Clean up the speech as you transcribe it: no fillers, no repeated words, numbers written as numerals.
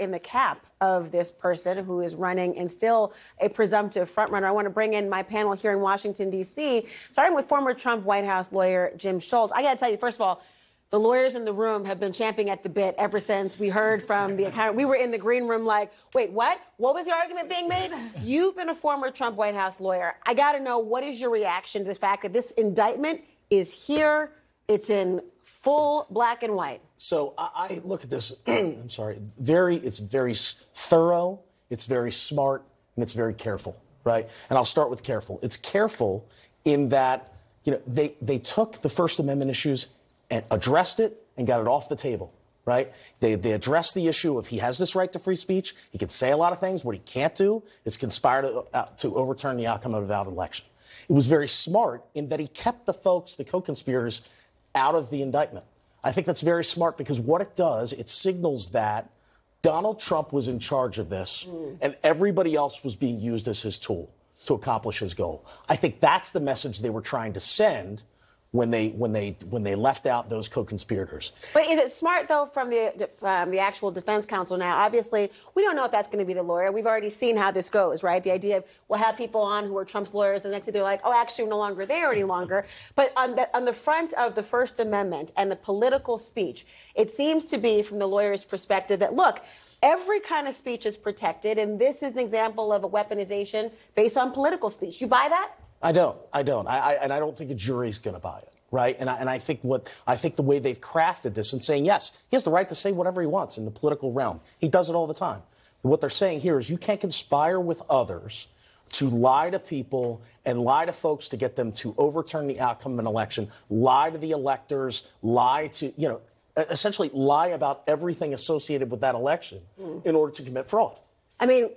in the cap of this person who is running and still a presumptive frontrunner. I want to bring in my panel here in Washington, D.C., starting with former Trump White House lawyer Jim Schultz. I got to tell you, first of all, the lawyers in the room have been champing at the bit ever since we heard from the account. We were in the green room like, wait, what? What was the argument being made? You've been a former Trump White House lawyer. I got to know, what is your reaction to the fact that this indictment is here? It's in full black and white. So I look at this, I'm sorry, it's very thorough, it's very smart, and it's very careful, right? And I'll start with careful. It's careful in that, they took the First Amendment issues and addressed it and got it off the table, right? They addressed the issue of he has this right to free speech. He can say a lot of things. What he can't do is conspire to overturn the outcome of a valid election. It was very smart in that he kept the folks, the co-conspirators, out of the indictment. I think that's very smart because what it does, it signals that Donald Trump was in charge of this and everybody else was being used as his tool to accomplish his goal. I think that's the message they were trying to send when they left out those co-conspirators. But is it smart, though, from the actual defense counsel now? Obviously, we don't know if that's going to be the lawyer. We've already seen how this goes, right? The idea of we'll have people on who are Trump's lawyers, and the next day they're like, oh, actually, we're no longer there any longer. But on the front of the First Amendment and the political speech, it seems to be, from the lawyer's perspective, that, look, every kind of speech is protected, and this is an example of a weaponization based on political speech. You buy that? I don't. And I don't think a jury's going to buy it, right? And I think the way they've crafted this and saying, yes, he has the right to say whatever he wants in the political realm. He does it all the time. But what they're saying here is you can't conspire with others to lie to people and lie to folks to get them to overturn the outcome of an election, lie to the electors, lie to, essentially lie about everything associated with that election in order to commit fraud. I mean,